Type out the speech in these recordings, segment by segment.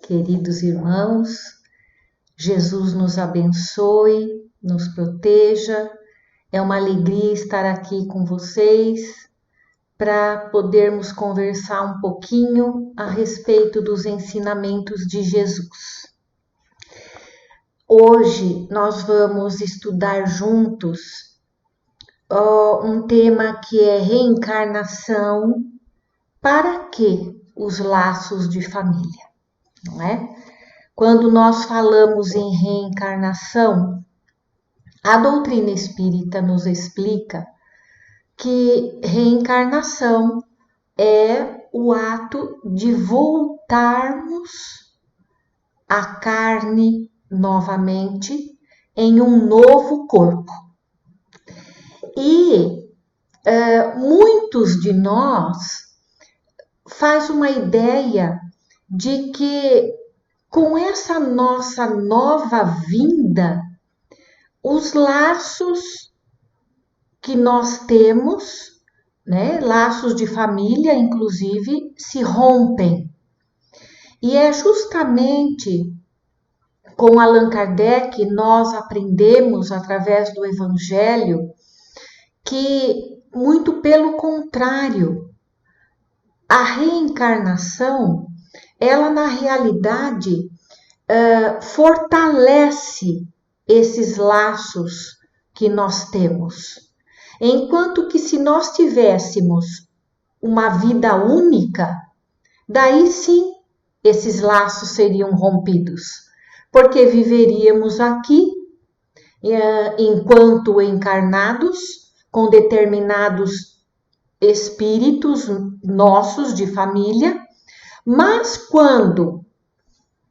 Queridos irmãos, Jesus nos abençoe, nos proteja. É uma alegria estar aqui com vocês para podermos conversar um pouquinho a respeito dos ensinamentos de Jesus. Hoje nós vamos estudar juntos um tema que é reencarnação. Para que os laços de família, não é? Quando nós falamos em reencarnação, a doutrina espírita nos explica que reencarnação é o ato de voltarmos à carne novamente em um novo corpo. E muitos de nós faz uma ideia de que com essa nossa nova vinda, os laços que nós temos, né, laços de família, inclusive, se rompem. E é justamente com Allan Kardec nós aprendemos através do Evangelho que, muito pelo contrário, a reencarnação, ela na realidade fortalece esses laços que nós temos. Enquanto que se nós tivéssemos uma vida única, daí sim esses laços seriam rompidos, porque viveríamos aqui enquanto encarnados com determinados espíritos nossos de família, mas quando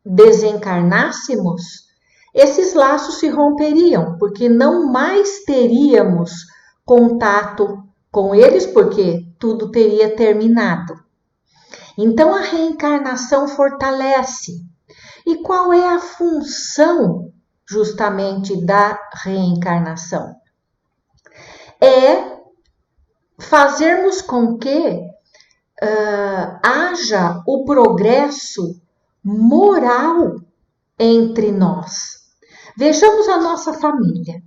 desencarnássemos, esses laços se romperiam, porque não mais teríamos contato com eles, porque tudo teria terminado. Então a reencarnação fortalece. E qual é a função justamente da reencarnação? É fazermos com que haja o progresso moral entre nós. Vejamos a nossa família.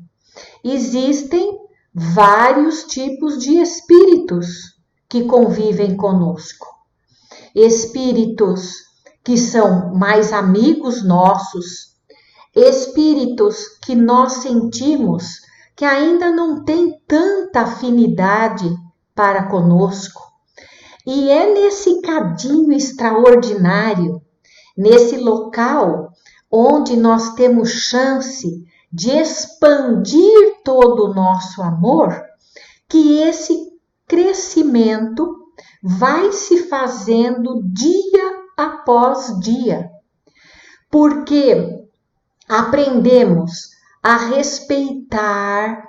Existem vários tipos de espíritos que convivem conosco. Espíritos que são mais amigos nossos, espíritos que nós sentimos que ainda não têm tanta afinidade para conosco. E é nesse cadinho extraordinário, nesse local onde nós temos chance de expandir todo o nosso amor, que esse crescimento vai se fazendo dia após dia. Porque aprendemos a respeitar,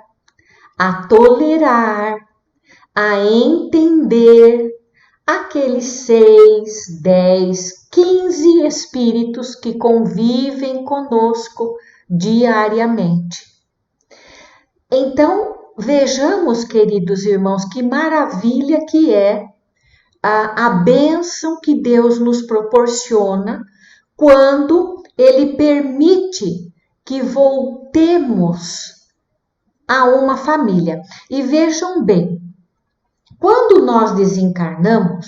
a tolerar, a entender aqueles 6, 10, 15 espíritos que convivem conosco diariamente. Então, vejamos, queridos irmãos, que maravilha que é a bênção que Deus nos proporciona quando Ele permite que voltemos a uma família. E vejam bem, quando nós desencarnamos,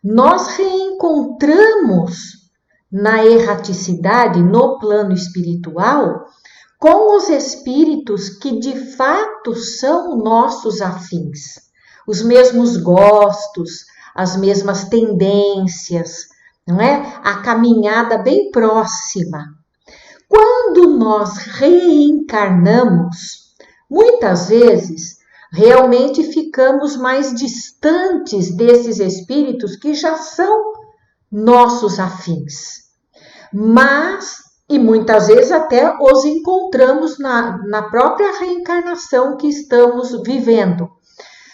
nós reencontramos na erraticidade, no plano espiritual, com os espíritos que de fato são nossos afins, os mesmos gostos, as mesmas tendências, não é? A caminhada bem próxima. Quando nós reencarnamos, muitas vezes realmente ficamos mais distantes desses espíritos que já são nossos afins. Mas, e muitas vezes até os encontramos na própria reencarnação que estamos vivendo.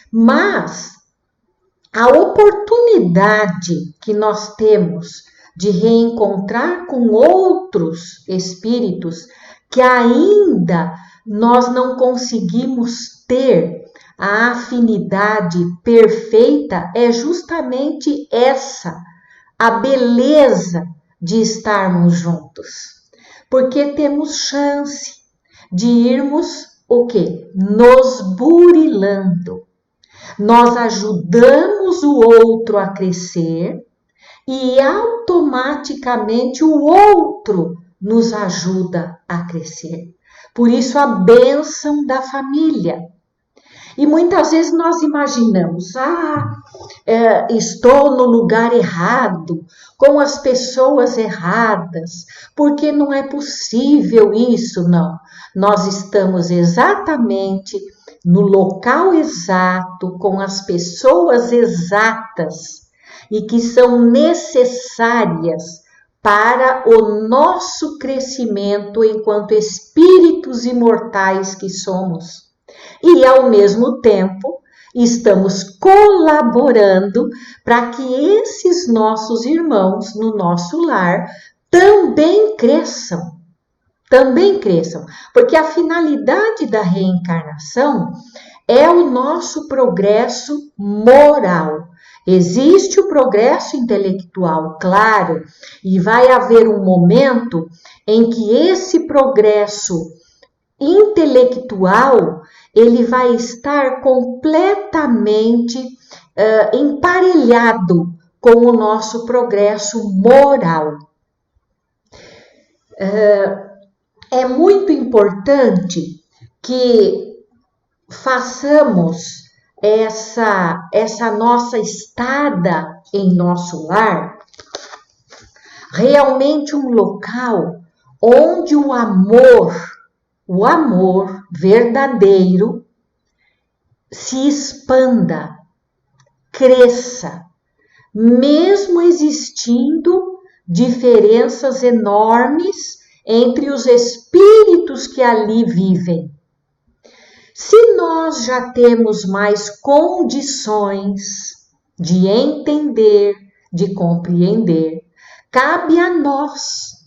Mas a oportunidade que nós temos de reencontrar com outros espíritos que ainda nós não conseguimos ter a afinidade perfeita é justamente essa, a beleza de estarmos juntos, porque temos chance de irmos o quê? Nos burilando. Nós ajudamos o outro a crescer e automaticamente o outro nos ajuda a crescer. Por isso a bênção da família. E muitas vezes nós imaginamos, estou no lugar errado, com as pessoas erradas, porque não é possível isso, não. Nós estamos exatamente no local exato, com as pessoas exatas e que são necessárias para o nosso crescimento enquanto espíritos imortais que somos. E, ao mesmo tempo, estamos colaborando para que esses nossos irmãos no nosso lar também cresçam. Porque a finalidade da reencarnação é o nosso progresso moral. Existe o progresso intelectual, claro, e vai haver um momento em que esse progresso intelectual ele vai estar completamente emparelhado com o nosso progresso moral. É muito importante que façamos essa nossa estada em nosso lar realmente um local onde o amor verdadeiro se expanda, cresça, mesmo existindo diferenças enormes entre os espíritos que ali vivem. Se nós já temos mais condições de entender, de compreender, cabe a nós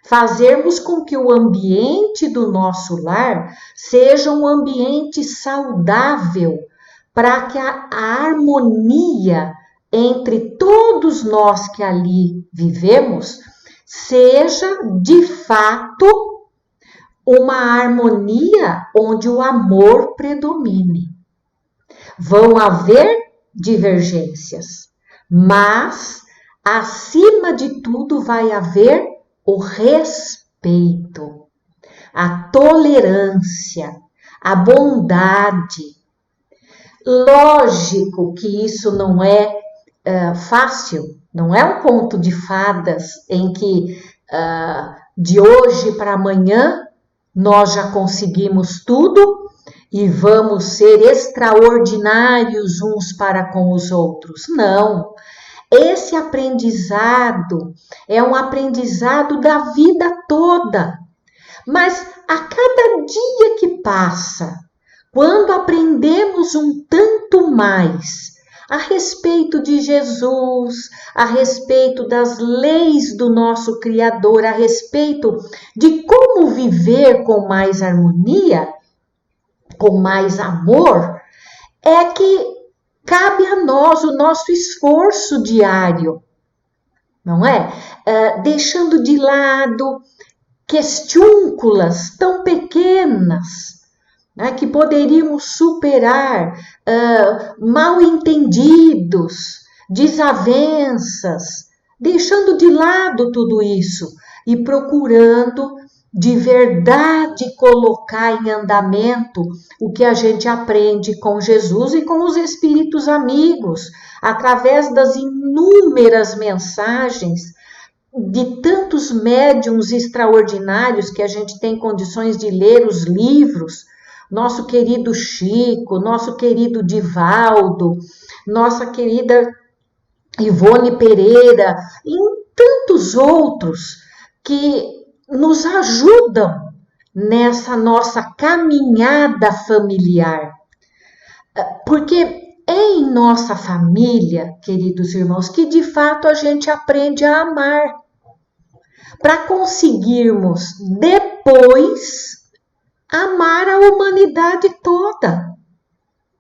fazermos com que o ambiente do nosso lar seja um ambiente saudável, para que a harmonia entre todos nós que ali vivemos seja, de fato, uma harmonia onde o amor predomine. Vão haver divergências, mas, acima de tudo, vai haver o respeito, a tolerância, a bondade. Lógico que isso não é fácil, não é um conto de fadas em que de hoje para amanhã nós já conseguimos tudo e vamos ser extraordinários uns para com os outros. Não. Esse aprendizado é um aprendizado da vida toda. Mas a cada dia que passa, quando aprendemos um tanto mais a respeito de Jesus, a respeito das leis do nosso Criador, a respeito de como viver com mais harmonia, com mais amor, é que cabe a nós o nosso esforço diário, não é? Deixando de lado questiúnculas tão pequenas, né, que poderíamos superar, mal-entendidos, desavenças, deixando de lado tudo isso e procurando de verdade colocar em andamento o que a gente aprende com Jesus e com os espíritos amigos, através das inúmeras mensagens de tantos médiuns extraordinários que a gente tem condições de ler os livros, nosso querido Chico, nosso querido Divaldo, nossa querida Ivone Pereira, e tantos outros que nos ajudam nessa nossa caminhada familiar. Porque é em nossa família, queridos irmãos, que de fato a gente aprende a amar. Para conseguirmos depois amar a humanidade toda,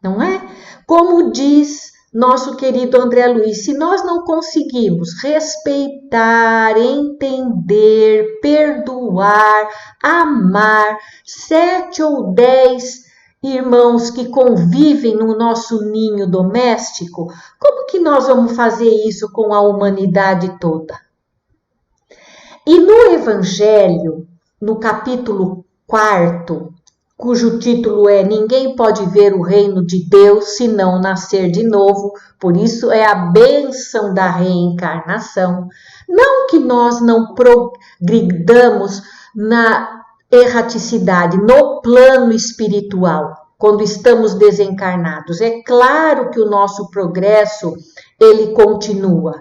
não é? Como diz nosso querido André Luiz, se nós não conseguimos respeitar, entender, perdoar, amar 7 ou 10 irmãos que convivem no nosso ninho doméstico, como que nós vamos fazer isso com a humanidade toda? E no Evangelho, no capítulo 4, cujo título é Ninguém pode ver o reino de Deus se não nascer de novo, por isso é a bênção da reencarnação. Não que nós não progridamos na erraticidade, no plano espiritual, quando estamos desencarnados. É claro que o nosso progresso, ele continua.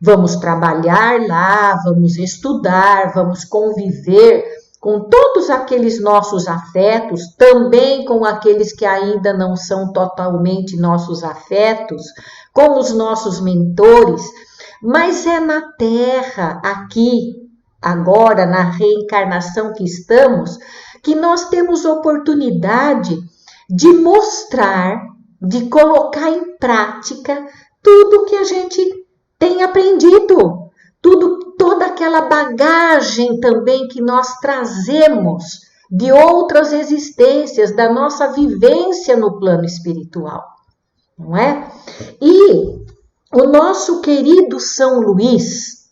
Vamos trabalhar lá, vamos estudar, vamos conviver com todos aqueles nossos afetos, também com aqueles que ainda não são totalmente nossos afetos, com os nossos mentores, mas é na Terra, aqui, agora, na reencarnação que estamos, que nós temos oportunidade de mostrar, de colocar em prática tudo que a gente tem aprendido, toda aquela bagagem também que nós trazemos de outras existências, da nossa vivência no plano espiritual, não é? E o nosso querido São Luís,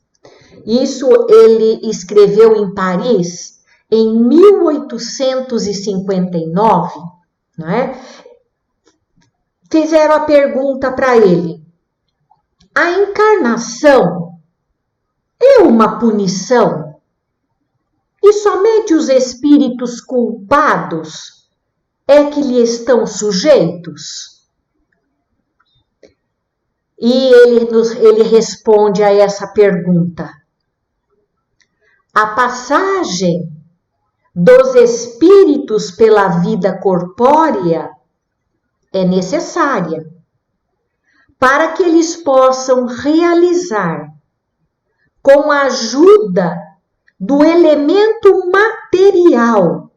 isso ele escreveu em Paris em 1859, não é? Fizeram a pergunta para ele: a encarnação é uma punição? E somente os espíritos culpados é que lhe estão sujeitos? E ele responde a essa pergunta: a passagem dos espíritos pela vida corpórea é necessária para que eles possam realizar, com a ajuda do elemento material,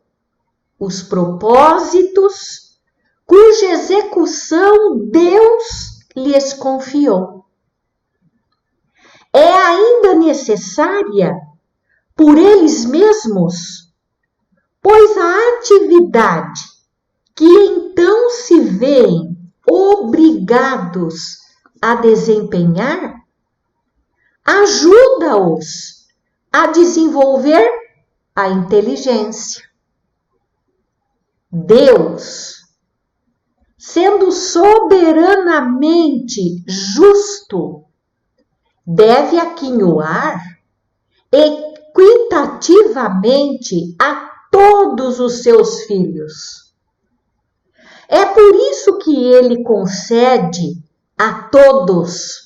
os propósitos cuja execução Deus lhes confiou. É ainda necessária por eles mesmos, pois a atividade que então se veem obrigados a desempenhar ajuda-os a desenvolver a inteligência. Deus, sendo soberanamente justo, deve aquinhoar equitativamente a todos os seus filhos. É por isso que ele concede a todos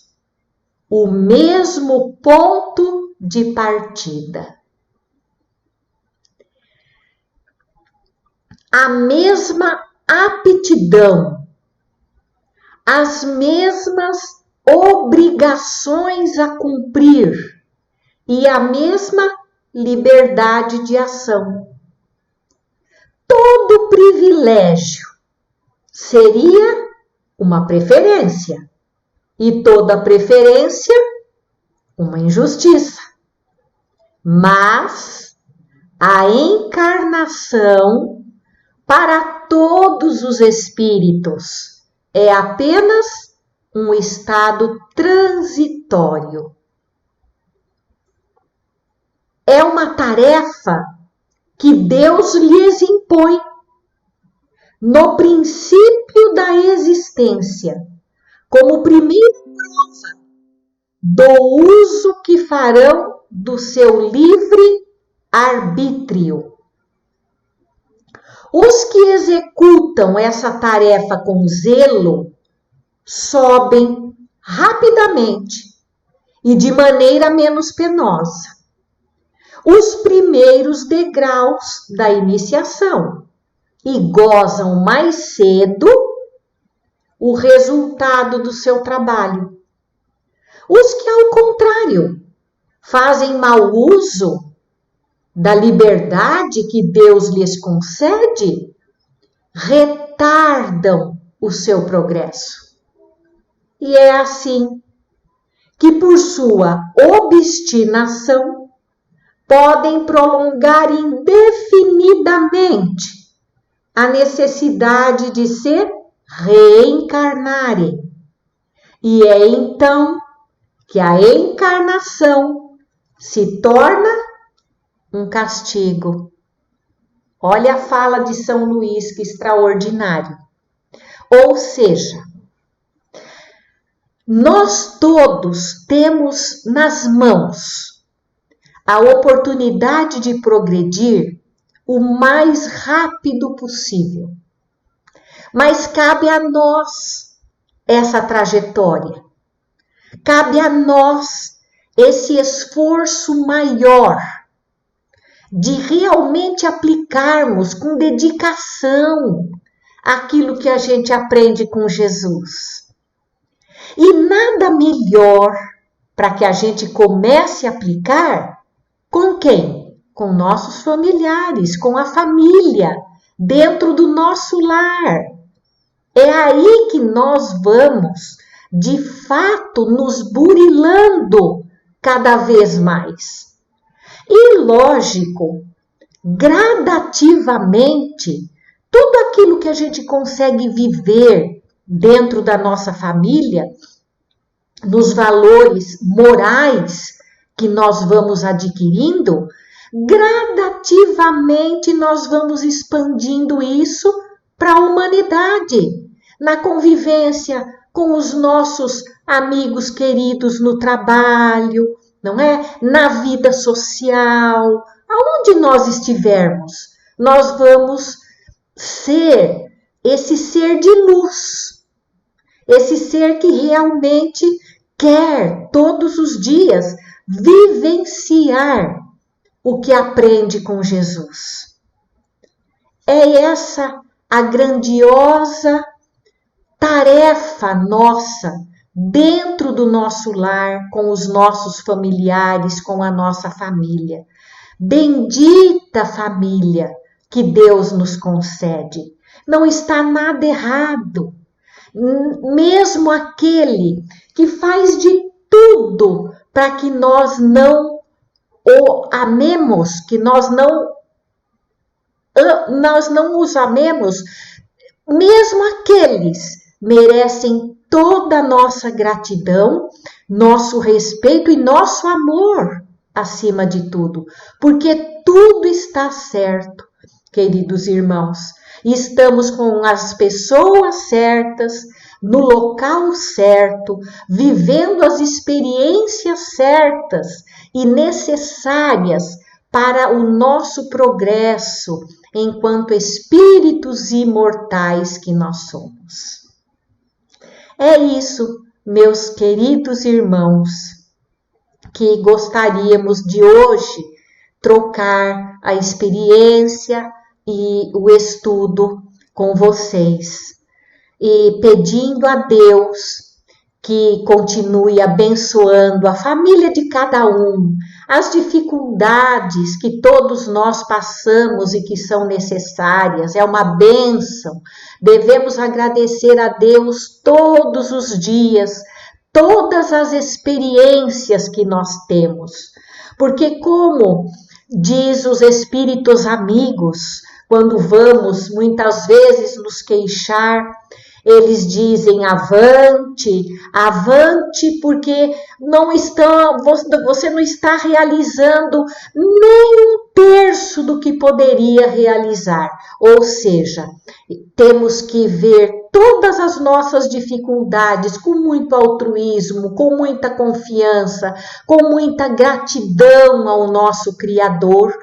o mesmo ponto de partida, a mesma aptidão, as mesmas obrigações a cumprir e a mesma liberdade de ação. Todo privilégio seria uma preferência e toda preferência uma injustiça. Mas a encarnação para todos os espíritos é apenas um estado transitório. É uma tarefa que Deus lhes impõe no princípio da existência, como primeira prova do uso que farão do seu livre arbítrio. Os que executam essa tarefa com zelo sobem rapidamente e de maneira menos penosa os primeiros degraus da iniciação e gozam mais cedo o resultado do seu trabalho. Os que, ao contrário, fazem mau uso da liberdade que Deus lhes concede, retardam o seu progresso. E é assim que, por sua obstinação, podem prolongar indefinidamente a necessidade de se reencarnarem. E é então que a encarnação se torna um castigo. Olha a fala de São Luís, que extraordinário. Ou seja, nós todos temos nas mãos a oportunidade de progredir o mais rápido possível. Mas cabe a nós essa trajetória. Cabe a nós esse esforço maior de realmente aplicarmos com dedicação aquilo que a gente aprende com Jesus. E nada melhor para que a gente comece a aplicar com quem? Com nossos familiares, com a família, dentro do nosso lar. É aí que nós vamos, de fato, nos burilando cada vez mais. E, lógico, gradativamente, tudo aquilo que a gente consegue viver dentro da nossa família, nos valores morais que nós vamos adquirindo, gradativamente nós vamos expandindo isso para a humanidade, na convivência com os nossos amigos queridos no trabalho, não é? Na vida social, aonde nós estivermos, nós vamos ser esse ser de luz, esse ser que realmente quer todos os dias vivenciar o que aprende com Jesus. É essa a grandiosa tarefa nossa dentro do nosso lar, com os nossos familiares, com a nossa família. Bendita família que Deus nos concede. Não está nada errado. Mesmo aquele que faz de tudo para que nós não o amemos, que nós não os amemos, mesmo aqueles merecem toda a nossa gratidão, nosso respeito e nosso amor acima de tudo, porque tudo está certo, queridos irmãos. Estamos com as pessoas certas, no local certo, vivendo as experiências certas e necessárias para o nosso progresso enquanto espíritos imortais que nós somos. É isso, meus queridos irmãos, que gostaríamos de hoje trocar a experiência e o estudo com vocês. E pedindo a Deus que continue abençoando a família de cada um, as dificuldades que todos nós passamos e que são necessárias, é uma bênção. Devemos agradecer a Deus todos os dias, todas as experiências que nós temos. Porque como diz os espíritos amigos, quando vamos muitas vezes nos queixar, eles dizem avante, avante, porque você não está realizando nem um terço do que poderia realizar. Ou seja, temos que ver todas as nossas dificuldades com muito altruísmo, com muita confiança, com muita gratidão ao nosso Criador,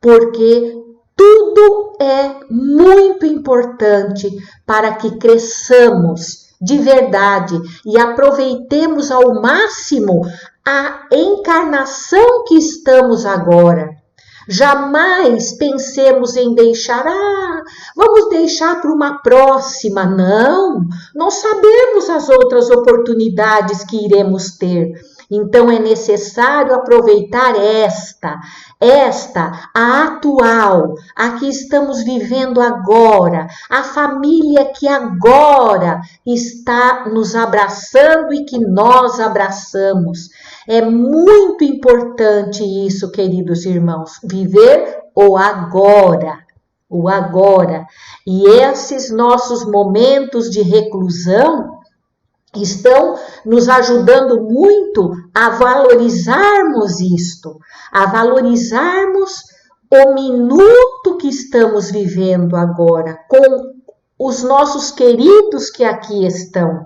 porque tudo é muito importante para que cresçamos de verdade e aproveitemos ao máximo a encarnação que estamos agora. Jamais pensemos em deixar, vamos deixar para uma próxima. Não sabemos as outras oportunidades que iremos ter. Então é necessário aproveitar a atual, a que estamos vivendo agora, a família que agora está nos abraçando e que nós abraçamos. É muito importante isso, queridos irmãos, viver o agora. O agora. E esses nossos momentos de reclusão estão nos ajudando muito a valorizarmos isto, a valorizarmos o minuto que estamos vivendo agora, com os nossos queridos que aqui estão,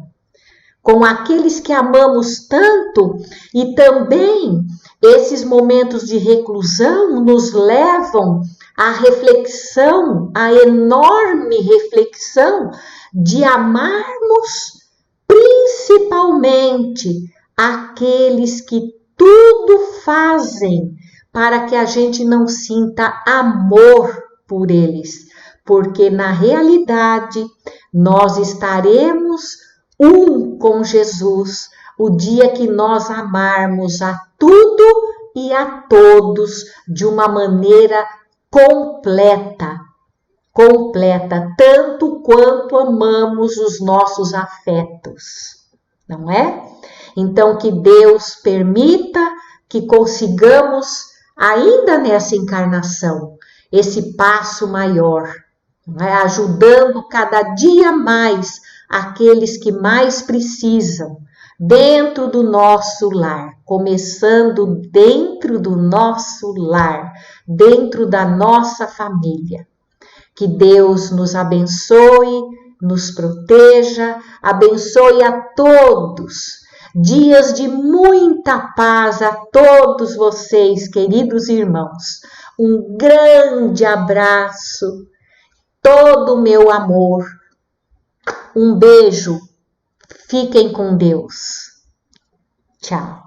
com aqueles que amamos tanto, e também esses momentos de reclusão nos levam à reflexão, à enorme reflexão de amarmos principalmente aqueles que tudo fazem para que a gente não sinta amor por eles, porque na realidade nós estaremos com Jesus o dia que nós amarmos a tudo e a todos de uma maneira completa, tanto quanto amamos os nossos afetos, não é? Então, que Deus permita que consigamos, ainda nessa encarnação, esse passo maior, não é? Ajudando cada dia mais aqueles que mais precisam, dentro do nosso lar, começando dentro do nosso lar, dentro da nossa família. Que Deus nos abençoe, nos proteja, abençoe a todos. Dias de muita paz a todos vocês, queridos irmãos. Um grande abraço, todo o meu amor. Um beijo. Fiquem com Deus. Tchau.